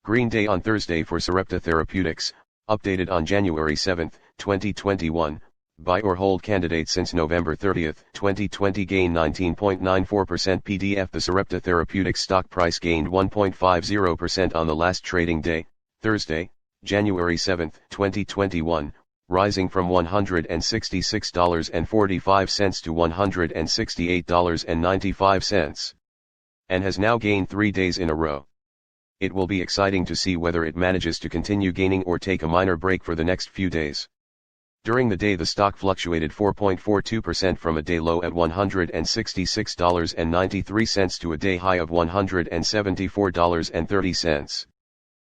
Green day on Thursday for Sarepta Therapeutics, updated on January 7, 2021, buy or hold candidate since November 30, 2020 gain 19.94% PDF. The Sarepta Therapeutics stock price gained 1.50% on the last trading day, Thursday, January 7, 2021, rising from $166.45 to $168.95, and has now gained 3 days in a row. It will be exciting to see whether it manages to continue gaining or take a minor break for the next few days. During the day the stock fluctuated 4.42% from a day low at $166.93 to a day high of $174.30.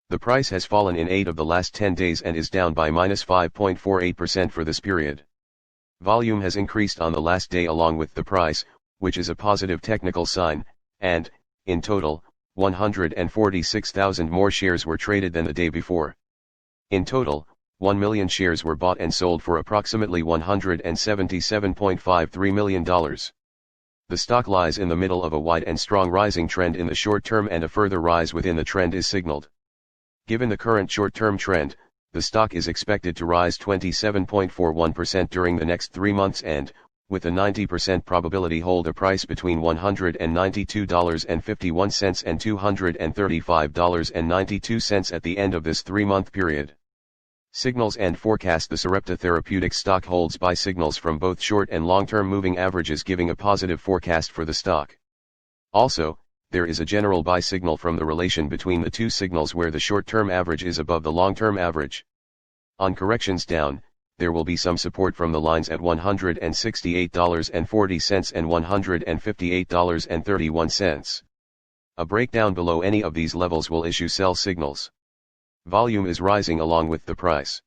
The price has fallen in 8 of the last 10 days and is down by -5.48% for this period. Volume has increased on the last day along with the price, which is a positive technical sign, and, in total, 146,000 more shares were traded than the day before. In total, 1 million shares were bought and sold for approximately $177.53 million. The stock lies in the middle of a wide and strong rising trend in the short term, and a further rise within the trend is signaled. Given the current short-term trend, the stock is expected to rise 27.41% during the next 3 months and, with a 90% probability, hold a price between $192.51 and $235.92 at the end of this 3-month period. Signals and forecast. The Sarepta Therapeutics stock holds buy signals from both short and long-term moving averages, giving a positive forecast for the stock. Also, there is a general buy signal from the relation between the two signals where the short-term average is above the long-term average. On corrections down, there will be some support from the lines at $168.40 and $158.31. A breakdown below any of these levels will issue sell signals. Volume is rising along with the price.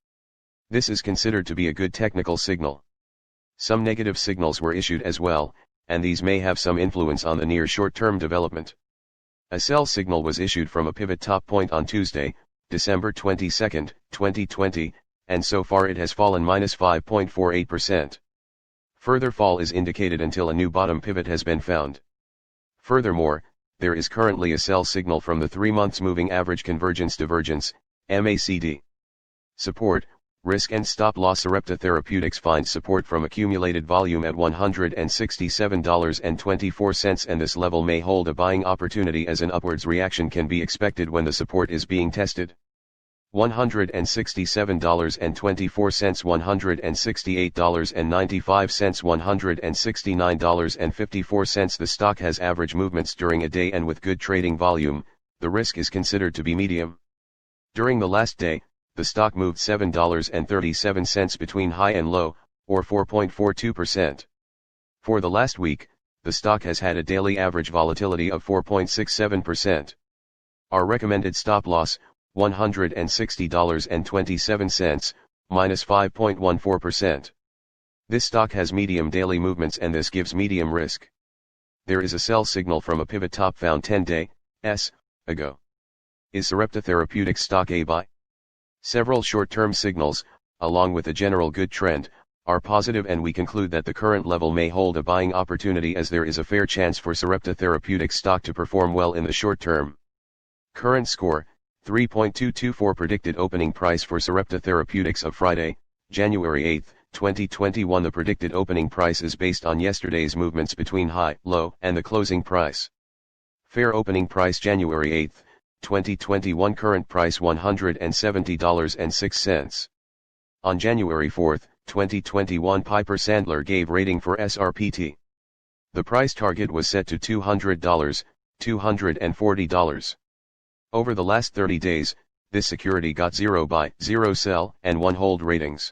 This is considered to be a good technical signal. Some negative signals were issued as well, and these may have some influence on the near short-term development. A sell signal was issued from a pivot top point on Tuesday, December 22, 2020, and so far it has fallen -5.48%. Further fall is indicated until a new bottom pivot has been found. Furthermore, there is currently a sell signal from the 3 months moving average convergence divergence, MACD. Support, risk and stop loss. Sarepta Therapeutics finds support from accumulated volume at $167.24, and this level may hold a buying opportunity as an upwards reaction can be expected when the support is being tested. $167.24, $168.95, $169.54. The stock has average movements during a day, and with good trading volume, the risk is considered to be medium. During the last day, the stock moved $7.37 between high and low, or 4.42%. For the last week, the stock has had a daily average volatility of 4.67%. Our recommended stop loss, $160.27, -5.14%. This stock has medium daily movements, and this gives medium risk. There is a sell signal from a pivot top found 10 days ago. Is Sarepta Therapeutics stock a buy? Several short-term signals, along with a general good trend, are positive, and we conclude that the current level may hold a buying opportunity, as there is a fair chance for Sarepta Therapeutics stock to perform well in the short term. Current score, 3.224. Predicted opening price for Sarepta Therapeutics of Friday, January 8, 2021. The predicted opening price is based on yesterday's movements between high, low, and the closing price. Fair opening price January 8, 2021. Current price $170.06. On January 4, 2021, Piper Sandler gave rating for SRPT. The price target was set to $200, $240. Over the last 30 days, this security got 0 buy, 0 sell, and 1 hold ratings.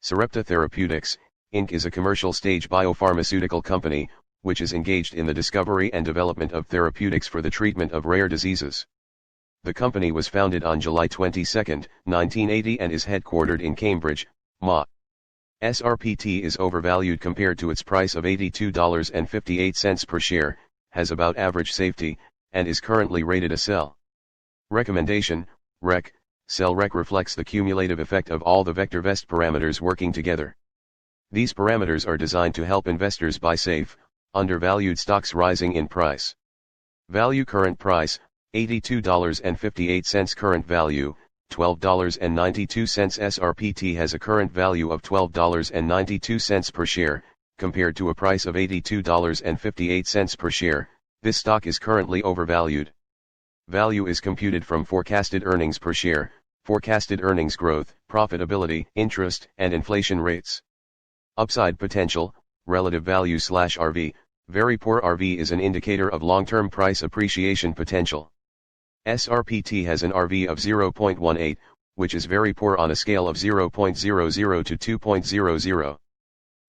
Sarepta Therapeutics, Inc. is a commercial stage biopharmaceutical company, which is engaged in the discovery and development of therapeutics for the treatment of rare diseases. The company was founded on July 22, 1980 and is headquartered in Cambridge, MA. SRPT is overvalued compared to its price of $82.58 per share, has about average safety, and is currently rated a sell. Recommendation, REC, sell. REC reflects the cumulative effect of all the vector vest parameters working together. These parameters are designed to help investors buy safe, undervalued stocks rising in price. Value. Current price, $82.58 current value, $12.92. SRPT has a current value of $12.92 per share, compared to a price of $82.58 per share. This stock is currently overvalued. Value is computed from forecasted earnings per share, forecasted earnings growth, profitability, interest, and inflation rates. Upside potential, relative value/RV. Very poor RV is an indicator of long-term price appreciation potential. SRPT has an RV of 0.18, which is very poor on a scale of 0.00 to 2.00.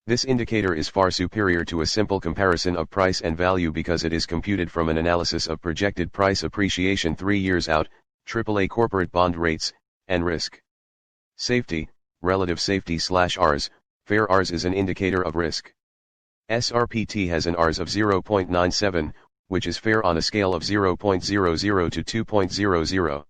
This indicator is far superior to a simple comparison of price and value because it is computed from an analysis of projected price appreciation 3 years out, AAA corporate bond rates, and risk. Safety, relative safety/RS, fair RS is an indicator of risk. SRPT has an RS of 0.97, which is fair on a scale of 0.00 to 2.00.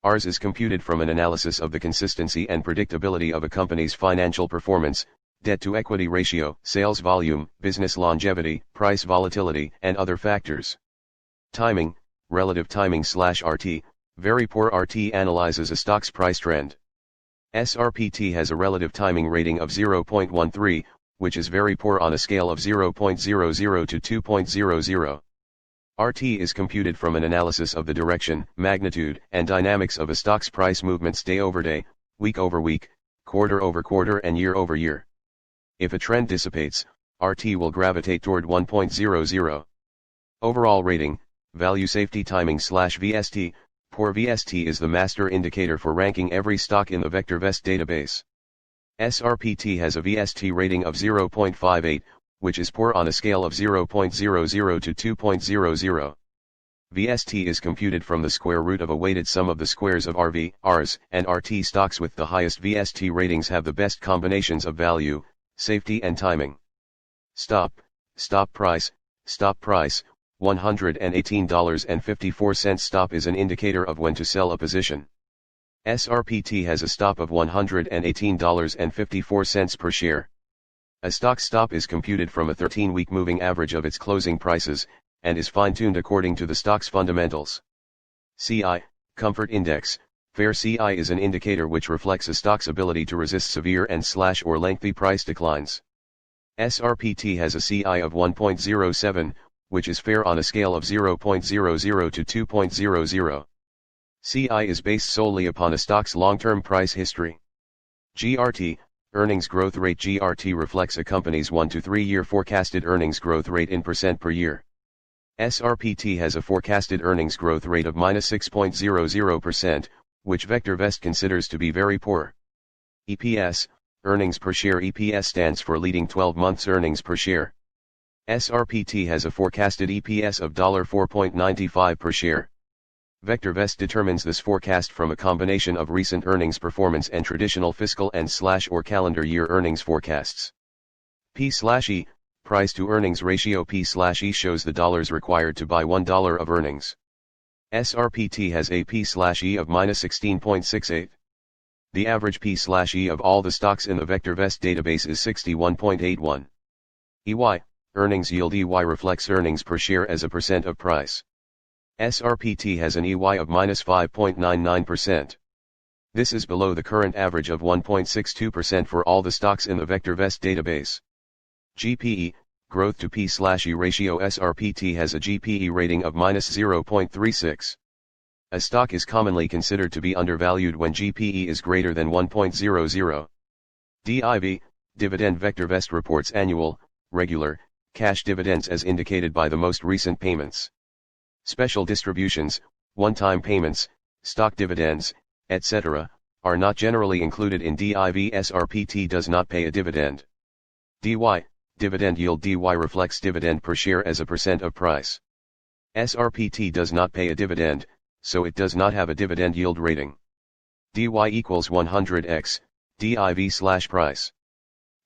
RS is computed from an analysis of the consistency and predictability of a company's financial performance, debt-to-equity ratio, sales volume, business longevity, price volatility, and other factors. Timing, relative timing/RT, very poor RT analyzes a stock's price trend. SRPT has a relative timing rating of 0.13, which is very poor on a scale of 0.00 to 2.00. RT is computed from an analysis of the direction, magnitude, and dynamics of a stock's price movements day over day, week over week, quarter over quarter, and year over year. If a trend dissipates, RT will gravitate toward 1.00. Overall rating, value safety timing/VST, poor VST is the master indicator for ranking every stock in the VectorVest database. SRPT has a VST rating of 0.58, which is poor on a scale of 0.00 to 2.00. VST is computed from the square root of a weighted sum of the squares of RV, RS, and RT. Stocks with the highest VST ratings have the best combinations of value, safety, and timing. Stop price, $118.54. Stop is an indicator of when to sell a position. SRPT has a stop of $118.54 per share. A stock's stop is computed from a 13-week moving average of its closing prices, and is fine-tuned according to the stock's fundamentals. CI, Comfort Index, fair CI is an indicator which reflects a stock's ability to resist severe and/or lengthy price declines. SRPT has a CI of 1.07, which is fair on a scale of 0.00 to 2.00. CI is based solely upon a stock's long-term price history. GRT, earnings growth rate. GRT reflects a company's 1 to 3 year forecasted earnings growth rate in percent per year. SRPT has a forecasted earnings growth rate of -6.00%, which VectorVest considers to be very poor. EPS, earnings per share. EPS stands for leading 12 months earnings per share. SRPT has a forecasted EPS of $4.95 per share. VectorVest determines this forecast from a combination of recent earnings performance and traditional fiscal and/or calendar year earnings forecasts. P/E, price to earnings ratio. P/E shows the dollars required to buy $1 of earnings. SRPT has a P/E of -16.68. The average P/E of all the stocks in the VectorVest database is 61.81. EY, earnings yield. EY reflects earnings per share as a percent of price. SRPT has an EY of -5.99%. This is below the current average of 1.62% for all the stocks in the VectorVest database. GPE, growth to P/E ratio. SRPT has a GPE rating of -0.36. A stock is commonly considered to be undervalued when GPE is greater than 1.00. DIV, dividend. VectorVest reports annual, regular, cash dividends as indicated by the most recent payments. Special distributions, one-time payments, stock dividends, etc., are not generally included in DIV. SRPT does not pay a dividend. DY, dividend yield. DY reflects dividend per share as a percent of price. SRPT does not pay a dividend, so it does not have a dividend yield rating. DY equals 100x, DIV/price.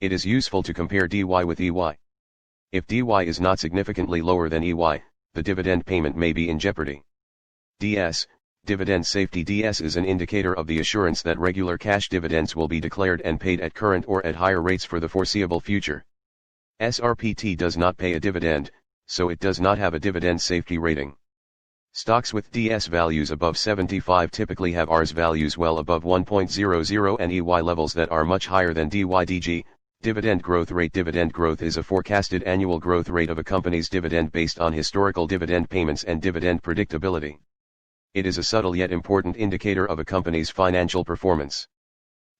It is useful to compare DY with EY. If DY is not significantly lower than EY, the dividend payment may be in jeopardy. DS, Dividend Safety. DS is an indicator of the assurance that regular cash dividends will be declared and paid at current or at higher rates for the foreseeable future. SRPT does not pay a dividend, so it does not have a dividend safety rating. Stocks with DS values above 75 typically have RS values well above 1.00 and EY levels that are much higher than DYDG. Dividend growth rate. Dividend growth is a forecasted annual growth rate of a company's dividend based on historical dividend payments and dividend predictability. It is a subtle yet important indicator of a company's financial performance.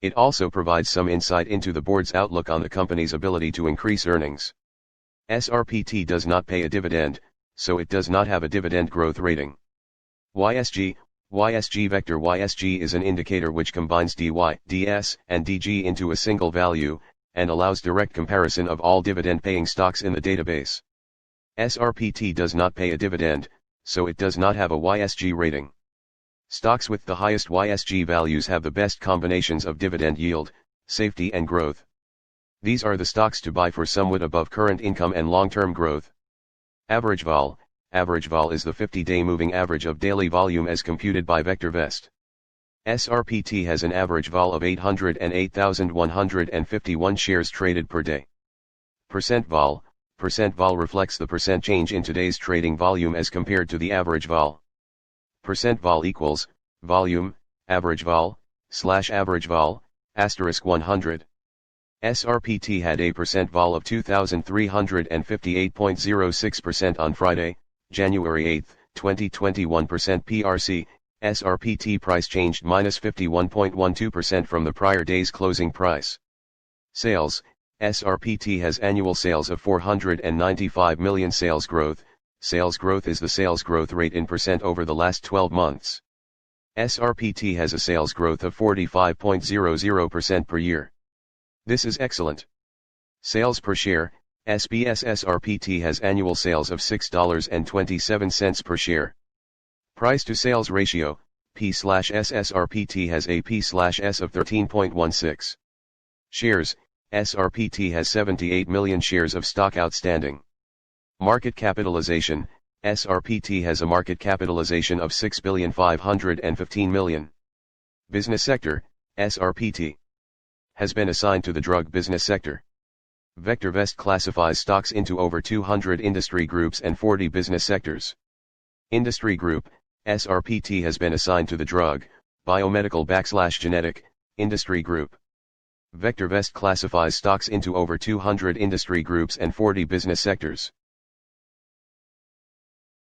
It also provides some insight into the board's outlook on the company's ability to increase earnings. SRPT does not pay a dividend, so it does not have a dividend growth rating. YSG vector. YSG is an indicator which combines DY, DS, and DG into a single value, and allows direct comparison of all dividend-paying stocks in the database. SRPT does not pay a dividend, so it does not have a YSG rating. Stocks with the highest YSG values have the best combinations of dividend yield, safety and growth. These are the stocks to buy for somewhat above current income and long-term growth. Average vol is the 50-day moving average of daily volume as computed by VectorVest. SRPT has an average vol of 808,151 shares traded per day. Percent vol reflects the percent change in today's trading volume as compared to the average vol. Percent vol equals volume, average vol, /average vol, *100. SRPT had a percent vol of 2,358.06% on Friday, January 8, 2021. PRC, SRPT price changed -51.12% from the prior day's closing price. Sales, SRPT has annual sales of 495 million. Sales growth is the sales growth rate in percent over the last 12 months. SRPT has a sales growth of 45.00% per year. This is excellent. Sales per share, SBS SRPT has annual sales of $6.27 per share. Price to sales ratio, P/S SRPT has a P/S of 13.16. Shares, SRPT has 78 million shares of stock outstanding. Market capitalization, SRPT has a market capitalization of $6,515 million. Business sector, SRPT has been assigned to the drug business sector. VectorVest classifies stocks into over 200 industry groups and 40 business sectors. Industry group, SRPT has been assigned to the drug, biomedical/genetic, industry group. VectorVest classifies stocks into over 200 industry groups and 40 business sectors.